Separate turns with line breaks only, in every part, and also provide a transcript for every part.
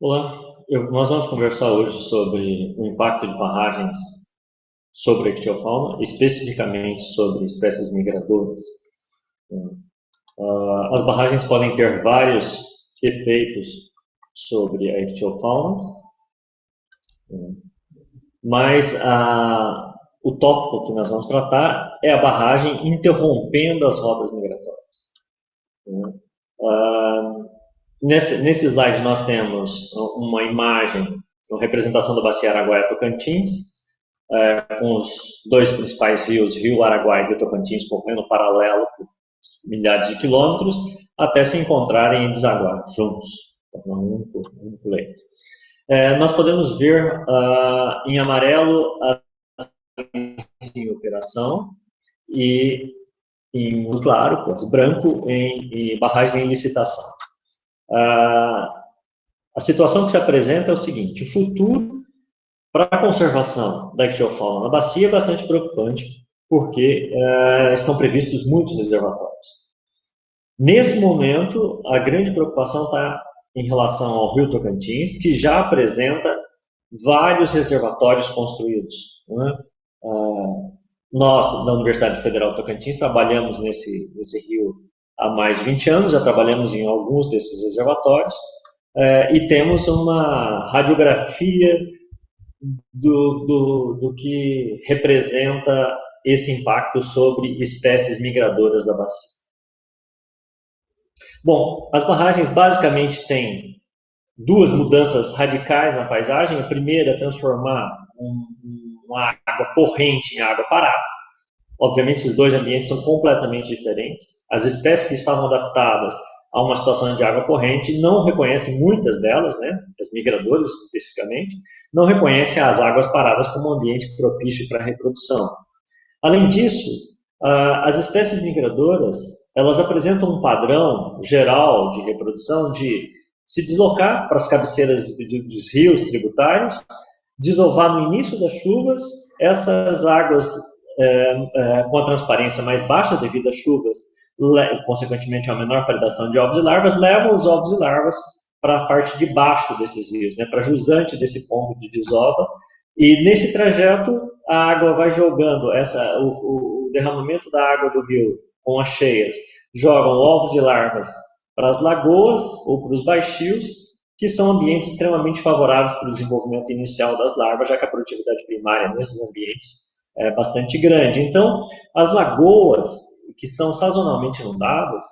Olá, nós vamos conversar hoje sobre o impacto de barragens sobre a ictiofauna, especificamente sobre espécies migradoras. As barragens podem ter vários efeitos sobre a ictiofauna, mas o tópico que nós vamos tratar é a barragem interrompendo as rotas migratórias. Nesse slide nós temos uma imagem, uma representação da bacia Araguaia-Tocantins, com os dois principais rios, Rio Araguaia e Rio Tocantins, correndo paralelo por milhares de quilômetros, até se encontrarem e desaguar juntos, formando um único leito. Nós podemos ver em amarelo a em operação e em claro, branco, em barragem em licitação. A situação que se apresenta é o seguinte: o futuro para a conservação da ictiofauna na bacia é bastante preocupante, porque estão previstos muitos reservatórios. Nesse momento, a grande preocupação está em relação ao Rio Tocantins, que já apresenta vários reservatórios construídos. Né? Nós, da Universidade Federal Tocantins, trabalhamos nesse rio há mais de 20 anos, já trabalhamos em alguns desses reservatórios, e temos uma radiografia do que representa esse impacto sobre espécies migradoras da bacia. Bom, as barragens basicamente têm duas mudanças radicais na paisagem. A primeira é transformar uma água corrente em água parada. Obviamente, esses dois ambientes são completamente diferentes. As espécies que estavam adaptadas a uma situação de água corrente não reconhecem, muitas delas, né, as migradoras especificamente, não reconhecem as águas paradas como um ambiente propício para a reprodução. Além disso, as espécies migradoras, elas apresentam um padrão geral de reprodução de se deslocar para as cabeceiras dos rios tributários, desovar no início das chuvas, essas águas com a transparência mais baixa devido às chuvas, consequentemente a menor predação de ovos e larvas, levam os ovos e larvas para a parte de baixo desses rios, né, para a jusante desse ponto de desova, e nesse trajeto a água vai jogando, o derramamento da água do rio com as cheias, jogam ovos e larvas para as lagoas ou para os baixios, que são ambientes extremamente favoráveis para o desenvolvimento inicial das larvas, já que a produtividade primária nesses ambientes é bastante grande. Então, as lagoas, que são sazonalmente inundadas,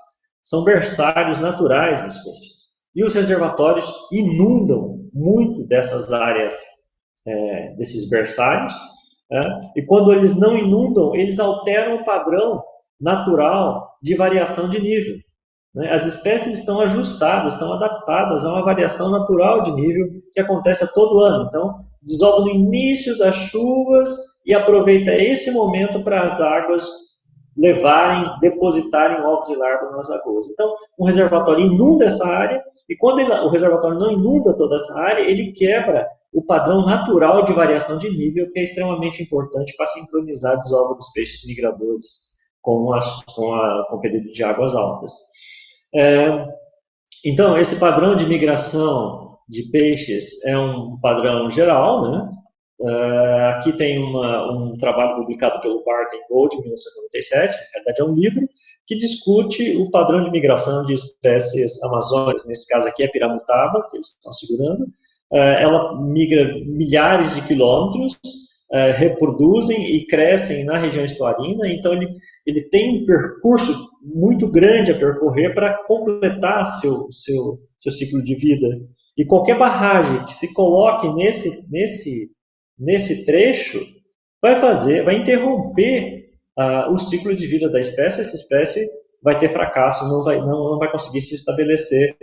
são berçários naturais dos peixes. E os reservatórios inundam muito dessas áreas, desses berçários, e quando eles não inundam, eles alteram o padrão natural de variação de nível. As espécies estão ajustadas, estão adaptadas a uma variação natural de nível que acontece a todo ano. Então, desova no início das chuvas e aproveita esse momento para as águas depositarem ovos e larvas nas lagoas. Então, um reservatório inunda essa área, e quando o reservatório não inunda toda essa área, ele quebra o padrão natural de variação de nível, que é extremamente importante para sincronizar a desova dos peixes migradores com o período de águas altas. Então, esse padrão de migração de peixes é um padrão geral, né? Aqui tem um trabalho publicado pelo Barton Gold, em 1997, na verdade é um livro, que discute o padrão de migração de espécies amazônicas, nesse caso aqui é a piramutaba, que eles estão segurando. Ela migra milhares de quilômetros, reproduzem e crescem na região estuarina, então ele tem um percurso muito grande a percorrer para completar seu ciclo de vida. E qualquer barragem que se coloque nesse trecho vai interromper o ciclo de vida da espécie. Essa espécie vai ter fracasso, não vai conseguir se estabelecer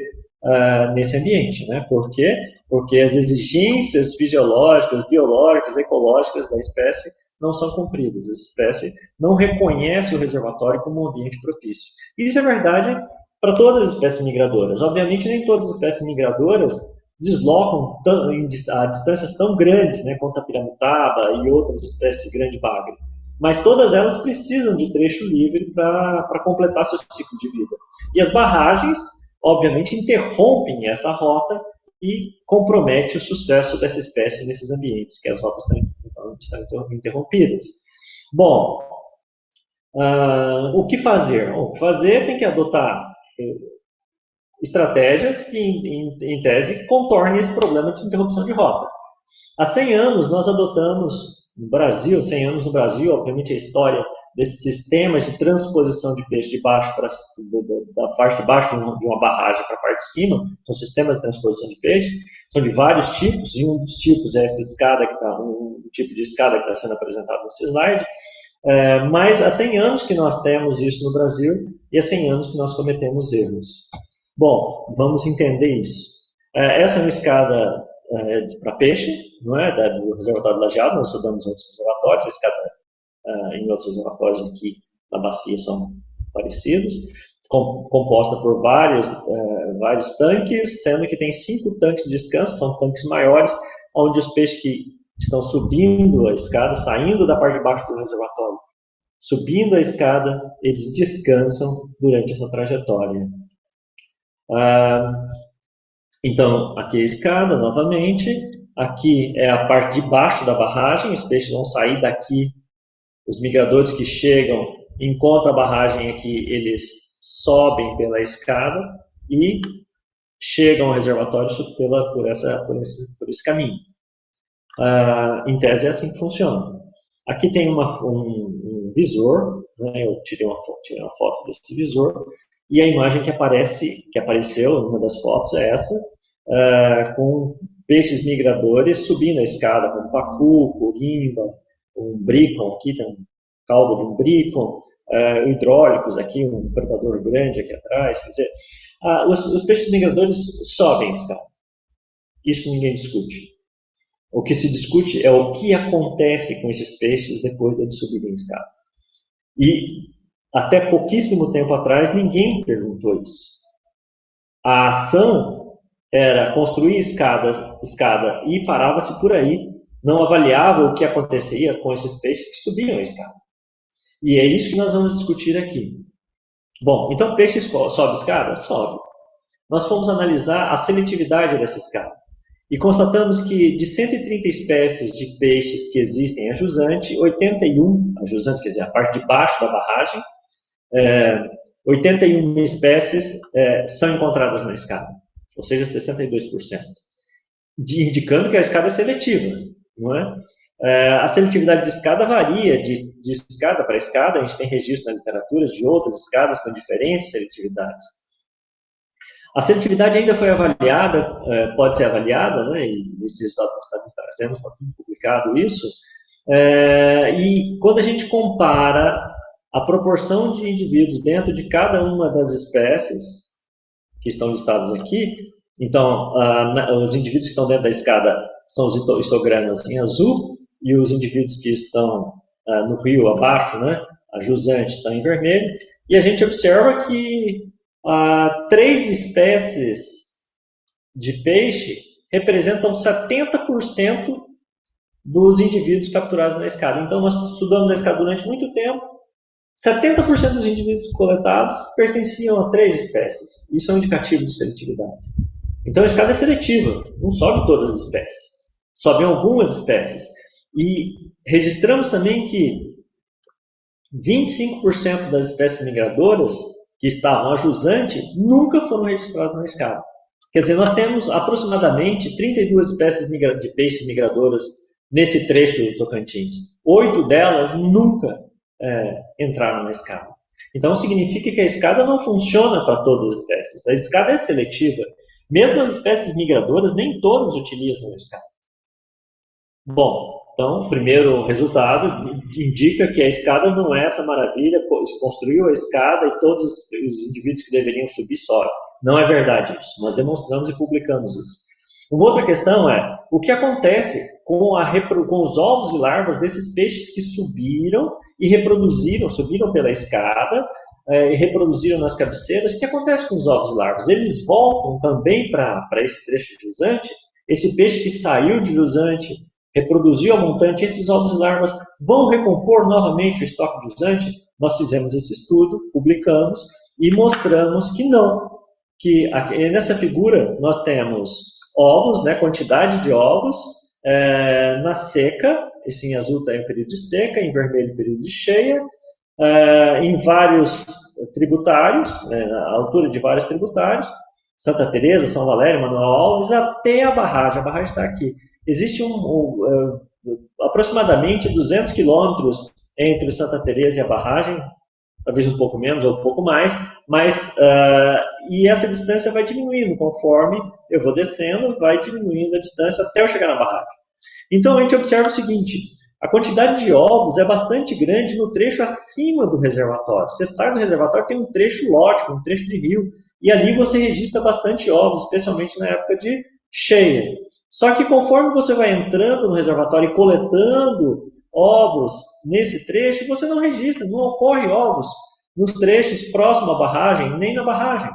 nesse ambiente, né? Por quê? Porque as exigências fisiológicas, biológicas, ecológicas da espécie não são cumpridas. A espécie não reconhece o reservatório como um ambiente propício. Isso é verdade para todas as espécies migradoras. Obviamente, nem todas as espécies migradoras deslocam a distâncias tão grandes, né, quanto a piramutaba e outras espécies de grande bagre. Mas todas elas precisam de trecho livre para completar seu ciclo de vida. E as barragens, obviamente, interrompem essa rota e compromete o sucesso dessa espécie nesses ambientes, que as rotas estão interrompidas. Bom, o que fazer? O que fazer tem que adotar estratégias que, em tese, contornem esse problema de interrupção de rota. Há 100 anos, nós adotamos, no Brasil, 100 anos no Brasil, obviamente a história desses sistemas de transposição de peixe de baixo da parte de baixo de uma barragem para a parte de cima, são sistemas de transposição de peixe, são de vários tipos, e um dos tipos é essa escada, um tipo de escada que está sendo apresentado nesse slide, mas há 100 anos que nós temos isso no Brasil, e há 100 anos que nós cometemos erros. Bom, vamos entender isso. Essa é uma escada para peixe, não é? Do reservatório lajeado, nós estudamos outros reservatórios, a escada em outros reservatórios aqui na bacia são parecidos, composta por vários tanques, sendo que tem 5 tanques de descanso, são tanques maiores, onde os peixes que estão subindo a escada, saindo da parte de baixo do reservatório, subindo a escada, eles descansam durante essa trajetória. Então, aqui é a escada, novamente, aqui é a parte de baixo da barragem, os peixes vão sair daqui, os migradores que chegam, encontram a barragem aqui, eles sobem pela escada e chegam ao reservatório por esse caminho. Em tese é assim que funciona. Aqui tem um visor, né? Eu tirei uma foto desse visor, e a imagem que apareceu, uma das fotos é essa, com peixes migradores subindo a escada, como pacu, corimba, um brícon, aqui tem um caldo de um brícon, hidrólicos aqui, um predador grande aqui atrás, quer dizer, os peixes migradores sobem a escada. Isso ninguém discute. O que se discute é o que acontece com esses peixes depois de eles subirem a escada. E até pouquíssimo tempo atrás, ninguém perguntou isso. A ação era construir escada e parava-se por aí. Não avaliava o que acontecia com esses peixes que subiam a escada. E é isso que nós vamos discutir aqui. Bom, então peixe sobe escada? Sobe. Nós fomos analisar a seletividade dessa escada. E constatamos que de 130 espécies de peixes que existem a jusante, 81, a jusante quer dizer, a parte de baixo da barragem, 81 espécies são encontradas na escada, ou seja, 62%, indicando que a escada é seletiva, não é? A seletividade de escada varia de escada para escada, a gente tem registro na literatura de outras escadas com diferentes seletividades. A seletividade ainda foi avaliada, pode ser avaliada, né, e nesses resultados que nós trazemos, está tudo publicado isso, e quando a gente compara a proporção de indivíduos dentro de cada uma das espécies que estão listadas aqui, então, os indivíduos que estão dentro da escada são os histogramas em azul, e os indivíduos que estão no rio abaixo, né, a jusante, está em vermelho, e a gente observa que 3 espécies de peixe representam 70% dos indivíduos capturados na escada. Então, nós estudamos a escada durante muito tempo. 70% dos indivíduos coletados pertenciam a 3 espécies. Isso é um indicativo de seletividade. Então, a escada é seletiva, não sobe todas as espécies. Sobem algumas espécies. E registramos também que 25% das espécies migradoras que estavam a jusante nunca foram registradas na escada. Quer dizer, nós temos aproximadamente 32 espécies de peixes migradoras nesse trecho do Tocantins. 8 delas nunca entraram na escada. Então, significa que a escada não funciona para todas as espécies. A escada é seletiva. Mesmo as espécies migradoras, nem todas utilizam a escada. Bom, então, o primeiro resultado indica que a escada não é essa maravilha, se construiu a escada e todos os indivíduos que deveriam subir sobem. Não é verdade isso. Nós demonstramos e publicamos isso. Uma outra questão é, o que acontece com os ovos e larvas desses peixes que subiram e reproduziram, subiram pela escada e reproduziram nas cabeceiras? O que acontece com os ovos e larvas? Eles voltam também para esse trecho de jusante? Esse peixe que saiu de jusante, reproduziu a montante, esses ovos e larvas vão recompor novamente o estoque de jusante? Nós fizemos esse estudo, publicamos e mostramos que não. Que nessa figura nós temos ovos, né, quantidade de ovos, na seca, esse em azul está em período de seca, em vermelho período de cheia, em vários tributários, né, a altura de vários tributários, Santa Teresa, São Valério, Manuel Alves, até a barragem está aqui. Existe aproximadamente 200 quilômetros entre Santa Teresa e a barragem, talvez um pouco menos ou um pouco mais, mas e essa distância vai diminuindo conforme eu vou descendo, vai diminuindo a distância até eu chegar na barragem. Então a gente observa o seguinte: a quantidade de ovos é bastante grande no trecho acima do reservatório. Você sai do reservatório, tem um trecho lógico, um trecho de rio, e ali você registra bastante ovos, especialmente na época de cheia. Só que conforme você vai entrando no reservatório e coletando ovos nesse trecho, você não registra, não ocorre ovos nos trechos próximos à barragem, nem na barragem.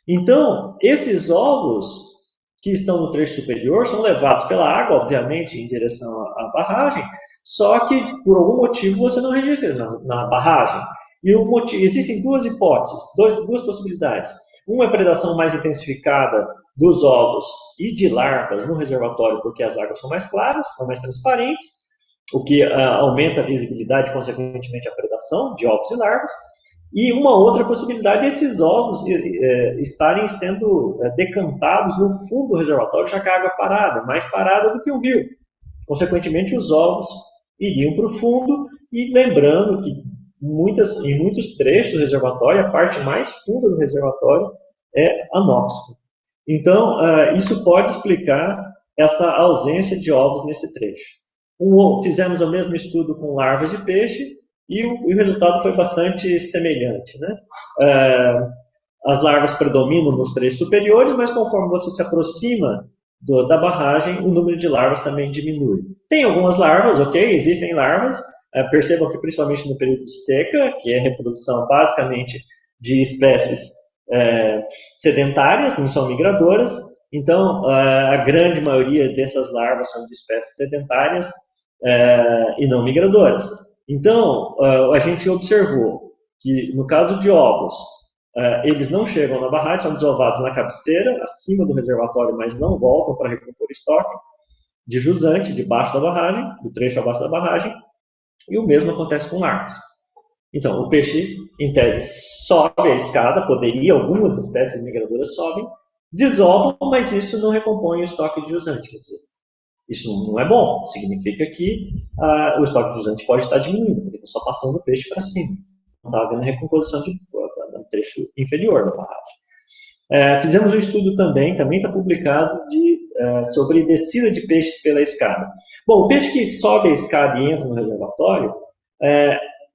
Então, esses ovos que estão no trecho superior são levados pela água, obviamente, em direção à barragem, só que por algum motivo você não registra na barragem. E existem duas hipóteses, duas possibilidades. Uma é a predação mais intensificada dos ovos e de larvas no reservatório, porque as águas são mais claras, são mais transparentes, o que aumenta a visibilidade, consequentemente a predação de ovos e larvas. E uma outra possibilidade é esses ovos estarem sendo decantados no fundo do reservatório, já que a água é parada, mais parada do que o rio. Consequentemente, os ovos iriam para o fundo, e lembrando que em muitos trechos do reservatório, a parte mais funda do reservatório é anóxico. Então, isso pode explicar essa ausência de ovos nesse trecho. Fizemos o mesmo estudo com larvas de peixe, e o resultado foi bastante semelhante, né? As larvas predominam nos trechos superiores, mas conforme você se aproxima da barragem, o número de larvas também diminui. Tem algumas larvas, ok? Existem larvas. Percebam que principalmente no período de seca, que é a reprodução basicamente de espécies sedentárias, não são migradoras. Então, a grande maioria dessas larvas são de espécies sedentárias e não migradoras. Então, a gente observou que, no caso de ovos, eles não chegam na barragem, são desovados na cabeceira, acima do reservatório, mas não voltam para recompor estoque de jusante, debaixo da barragem, do trecho abaixo da barragem, e o mesmo acontece com larvas. Então, o peixe, em tese, sobe a escada, algumas espécies migradoras sobem, desovam, mas isso não recompõe o estoque de jusante, quer dizer, isso não é bom, significa que o estoque de jusante pode estar diminuindo, porque está só passando o peixe para cima. Não está havendo recomposição no trecho inferior da barragem. Fizemos um estudo também está publicado, sobre descida de peixes pela escada. Bom, o peixe que sobe a escada e entra no reservatório,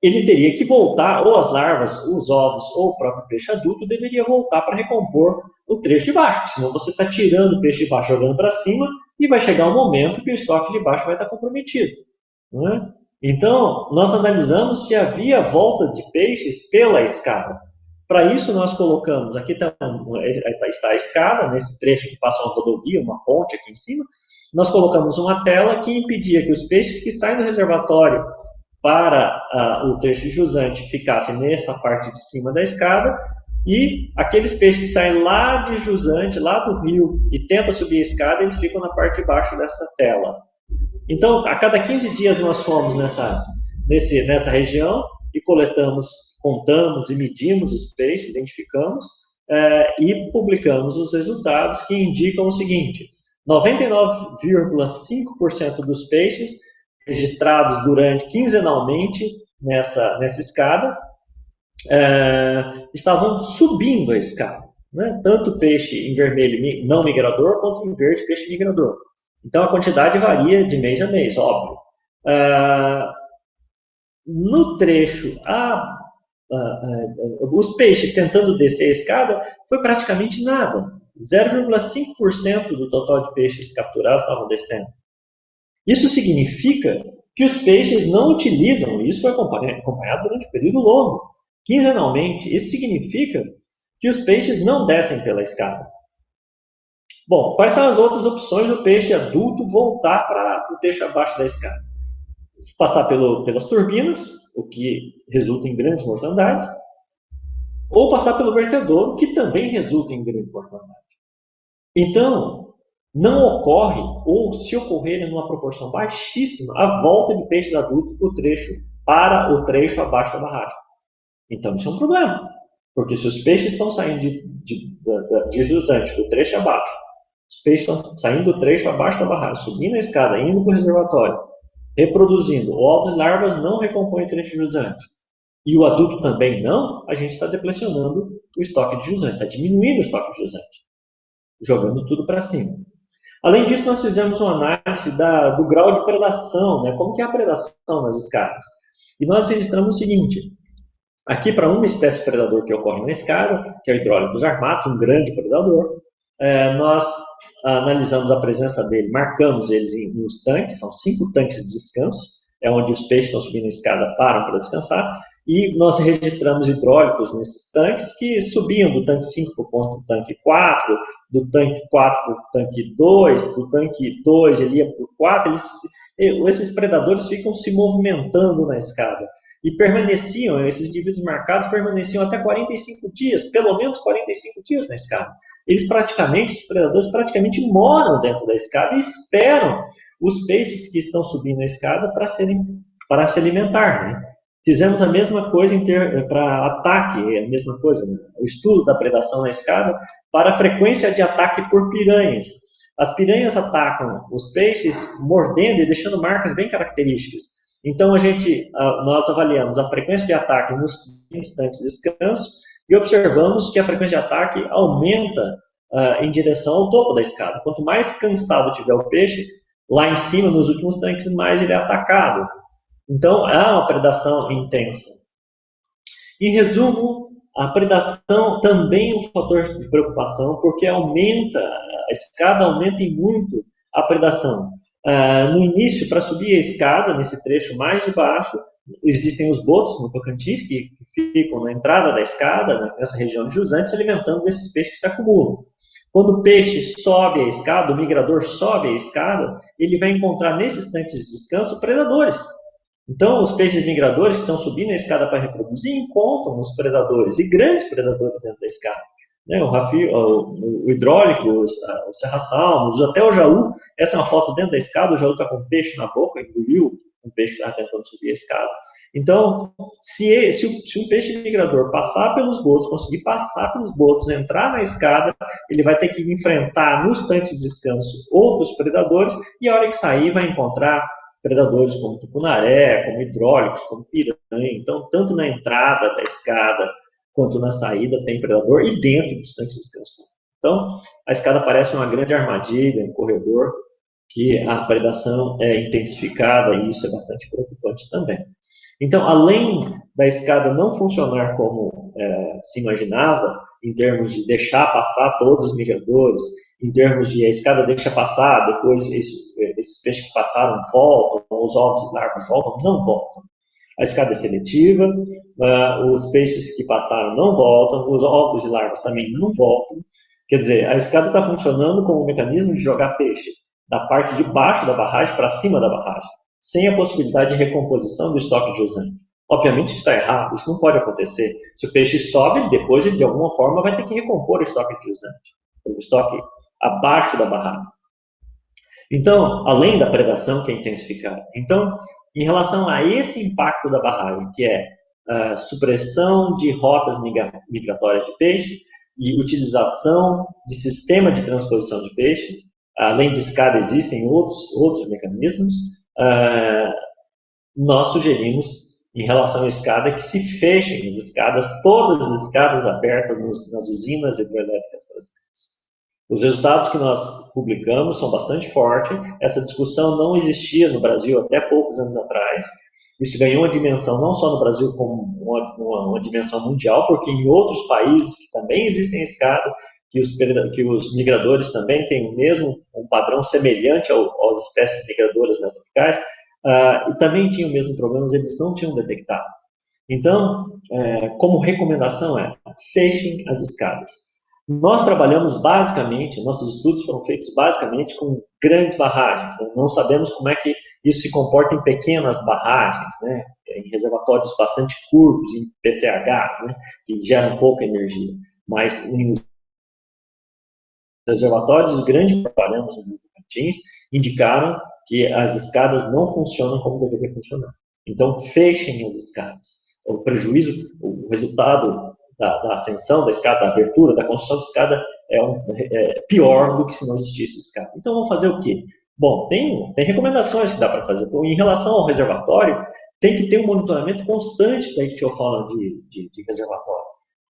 ele teria que voltar, ou as larvas, os ovos, ou o próprio peixe adulto deveria voltar para recompor o trecho de baixo, senão você está tirando o peixe de baixo, jogando para cima, e vai chegar um momento que o estoque de baixo vai estar comprometido. Não é? Então, nós analisamos se havia volta de peixes pela escada. Para isso, nós colocamos, aqui está a escada, nesse trecho que passa uma rodovia, uma ponte aqui em cima, nós colocamos uma tela que impedia que os peixes que saem do reservatório para o trecho jusante ficassem nessa parte de cima da escada, e aqueles peixes que saem lá de jusante, lá do rio, e tentam subir a escada, eles ficam na parte de baixo dessa tela. Então, a cada 15 dias nós fomos nessa região e contamos e medimos os peixes, identificamos e publicamos os resultados, que indicam o seguinte: 99,5% dos peixes registrados quinzenalmente nessa escada estavam subindo a escada, né? Tanto peixe em vermelho não migrador, quanto em verde peixe migrador. Então a quantidade varia de mês a mês, óbvio. No trecho, os peixes tentando descer a escada foi praticamente nada. 0,5% do total de peixes capturados estavam descendo. Isso significa que os peixes não utilizam, isso foi acompanhado durante um período longo, quinzenalmente. Isso significa que os peixes não descem pela escada. Bom, quais são as outras opções do peixe adulto voltar para o trecho abaixo da escada? Passar pelas turbinas, o que resulta em grandes mortandades, ou passar pelo vertedouro, que também resulta em grande mortandade. Então, não ocorre, ou se ocorrer em uma proporção baixíssima, a volta de peixes adultos para o trecho abaixo da barragem. Então, isso é um problema. Porque se os peixes estão saindo de jusante, do trecho abaixo, os peixes estão saindo do trecho abaixo da barragem, subindo a escada, indo para o reservatório, reproduzindo, ovos e larvas não recompõem o trecho jusante, e o adulto também não, a gente está deplecionando o estoque de jusante, está diminuindo o estoque de jusante, jogando tudo para cima. Além disso, nós fizemos uma análise do grau de predação, né? Como que é a predação nas escadas. E nós registramos o seguinte: aqui, para uma espécie predador que ocorre na escada, que é o Hydrolicus armatus, um grande predador, nós analisamos a presença dele, marcamos eles nos tanques, são 5 tanques de descanso, é onde os peixes estão subindo a escada, param para descansar, e nós registramos hidrólicos nesses tanques que subiam do tanque 5 para o ponto do tanque 4, do tanque 4 para o tanque 2, do tanque 2 ele ia para o 4, esses predadores ficam se movimentando na escada. E permaneciam, esses indivíduos marcados permaneciam até 45 dias, pelo menos 45 dias na escada. Eles praticamente, os predadores praticamente moram dentro da escada e esperam os peixes que estão subindo a escada para se alimentar. Né? Fizemos a mesma coisa para ataque, a mesma coisa, né? O estudo da predação na escada para a frequência de ataque por piranhas. As piranhas atacam os peixes mordendo e deixando marcas bem características. Então, nós avaliamos a frequência de ataque nos instantes de descanso e observamos que a frequência de ataque aumenta em direção ao topo da escada. Quanto mais cansado tiver o peixe, lá em cima, nos últimos tanques, mais ele é atacado. Então, há uma predação intensa. Em resumo, a predação também é um fator de preocupação, porque a escada aumenta em muito a predação. No início, para subir a escada, nesse trecho mais de baixo, existem os botos no Tocantins, que ficam na entrada da escada, nessa região de jusante, se alimentando desses peixes que se acumulam. Quando o peixe sobe a escada, o migrador sobe a escada, ele vai encontrar nesses tanques de descanso predadores. Então, os peixes migradores que estão subindo a escada para reproduzir encontram os predadores, e grandes predadores dentro da escada. Né? O hidrólico, o serra-salmos, até o jaú. Essa é uma foto dentro da escada, o jaú está com um peixe na boca, engoliu um peixe que estava tentando subir a escada. Então, se um peixe migrador passar pelos botos, conseguir passar pelos botos, entrar na escada, ele vai ter que enfrentar nos tanques de descanso outros predadores, e a hora que sair vai encontrar predadores como tucunaré, como hidrólicos, como piranha. Então, tanto na entrada da escada quanto na saída tem predador, e dentro dos tanques de descanso. Então, a escada parece uma grande armadilha, um corredor, que a predação é intensificada, e isso é bastante preocupante também. Então, além da escada não funcionar como se imaginava, em termos de deixar passar todos os migradores, em termos de a escada deixa passar, depois esses peixes que passaram voltam, os ovos e larvas voltam, não voltam. A escada é seletiva, os peixes que passaram não voltam, os ovos e larvas também não voltam. Quer dizer, a escada está funcionando como um mecanismo de jogar peixe da parte de baixo da barragem para cima da barragem, sem a possibilidade de recomposição do estoque de jusante. Obviamente isso está errado, isso não pode acontecer. Se o peixe sobe, depois ele de alguma forma vai ter que recompor o estoque de jusante, o estoque abaixo da barragem. Então, além da predação que é intensificada. Então, em relação a esse impacto da barragem, que é a supressão de rotas migratórias de peixe e utilização de sistema de transposição de peixe, além de escada existem outros mecanismos, nós sugerimos, em relação à escada, que se fechem as escadas, todas as escadas abertas nas usinas hidrelétricas brasileiras. Os resultados que nós publicamos são bastante fortes. Essa discussão não existia no Brasil até poucos anos atrás. Isso ganhou uma dimensão não só no Brasil, como uma dimensão mundial, porque em outros países que também existem escada, que os migradores também têm um padrão semelhante às espécies migradoras neotropicais, e também tinham o mesmo problema, mas eles não tinham detectado. Então, como recomendação fechem as escadas. Nós trabalhamos basicamente, nossos estudos foram feitos basicamente com grandes barragens. Né? Não sabemos como é que isso se comporta em pequenas barragens, né? Em reservatórios bastante curtos, em PCHs, né? Que geram pouca energia. Mas em reservatórios, grande parâmetros no Tocantins, indicaram que as escadas não funcionam como deveria funcionar. Então, fechem as escadas. O prejuízo, o resultado da ascensão da escada, da abertura, da construção da escada é pior do que se não existisse escada. Então, vamos fazer o quê? Bom, tem recomendações que dá para fazer. Então, em relação ao reservatório, tem que ter um monitoramento constante, daí que eu falo de reservatório.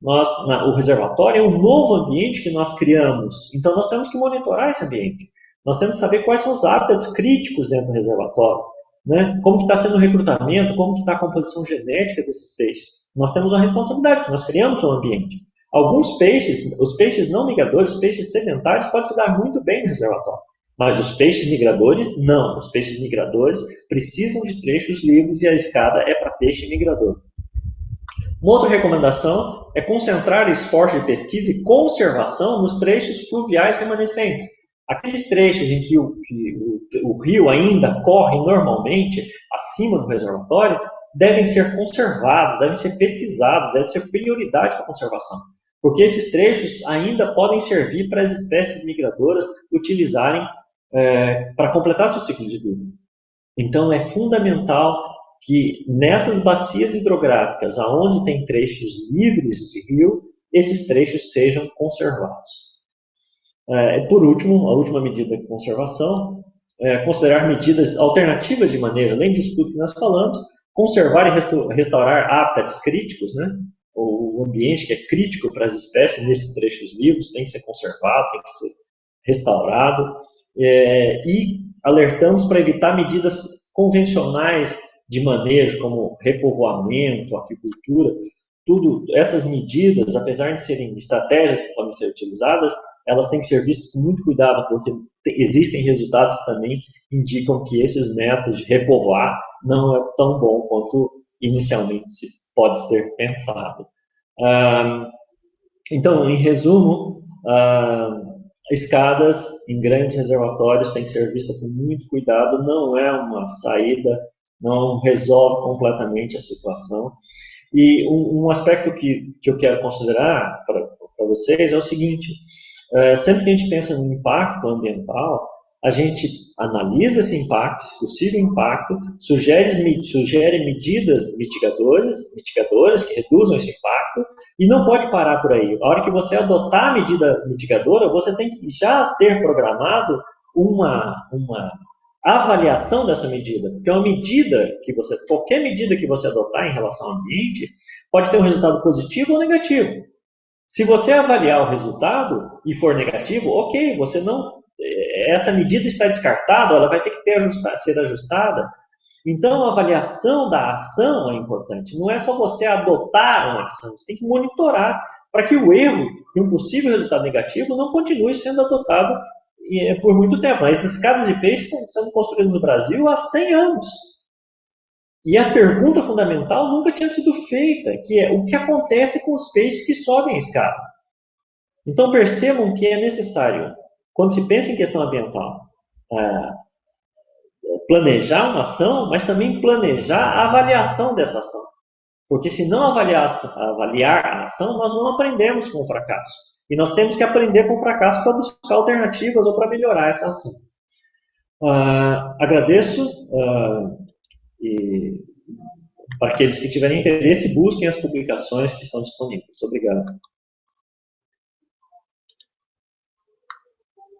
O reservatório é um novo ambiente que nós criamos, então nós temos que monitorar esse ambiente. Nós temos que saber quais são os hábitats críticos dentro do reservatório, né? Como que está sendo o recrutamento, como que está a composição genética desses peixes. Nós temos uma responsabilidade, porque nós criamos um ambiente. Alguns peixes, os peixes não migradores, os peixes sedentários, podem se dar muito bem no reservatório. Mas os peixes migradores, não. Os peixes migradores precisam de trechos livres e a escada é para peixe migrador. Uma outra recomendação é concentrar esforços de pesquisa e conservação nos trechos fluviais remanescentes. Aqueles trechos em que o rio ainda corre normalmente acima do reservatório devem ser conservados, devem ser pesquisados, devem ser prioridade para a conservação. Porque esses trechos ainda podem servir para as espécies migradoras utilizarem para completar seu ciclo de vida. Então, é fundamental que nessas bacias hidrográficas, aonde tem trechos livres de rio, esses trechos sejam conservados. Por último, a última medida de conservação é considerar medidas alternativas de manejo, além disso tudo que nós falamos, conservar e restaurar hábitats críticos, né? O ambiente que é crítico para as espécies nesses trechos vivos tem que ser conservado, tem que ser restaurado, e alertamos para evitar medidas convencionais de manejo, como repovoamento, aquicultura, tudo, essas medidas, apesar de serem estratégias que podem ser utilizadas, elas têm que ser vistas com muito cuidado, porque existem resultados que também indicam que esses métodos de repovoar não é tão bom quanto inicialmente se pode ter pensado. Então, em resumo, escadas em grandes reservatórios têm que ser vistas com muito cuidado, não é uma saída, não resolve completamente a situação. E um aspecto que eu quero considerar para vocês é o seguinte: sempre que a gente pensa no impacto ambiental, a gente analisa esse impacto, esse possível impacto, sugere medidas mitigadoras que reduzam esse impacto, e não pode parar por aí. A hora que você adotar a medida mitigadora, você tem que já ter programado uma avaliação dessa medida, porque qualquer medida que você adotar em relação ao ambiente pode ter um resultado positivo ou negativo. Se você avaliar o resultado e for negativo, ok, essa medida está descartada, ela vai ter que ser ajustada. Então, a avaliação da ação é importante. Não é só você adotar uma ação, você tem que monitorar para que o erro, que um possível resultado negativo, não continue sendo adotado por muito tempo. As escadas de peixe estão sendo construídas no Brasil há 100 anos. E a pergunta fundamental nunca tinha sido feita, que é o que acontece com os peixes que sobem a escada. Então percebam que é necessário, quando se pensa em questão ambiental, planejar uma ação, mas também planejar a avaliação dessa ação. Porque se não avaliar a ação, nós não aprendemos com o fracasso. E nós temos que aprender com o fracasso para buscar alternativas ou para melhorar essa ação. Agradeço e para aqueles que tiverem interesse, busquem as publicações que estão disponíveis. Obrigado.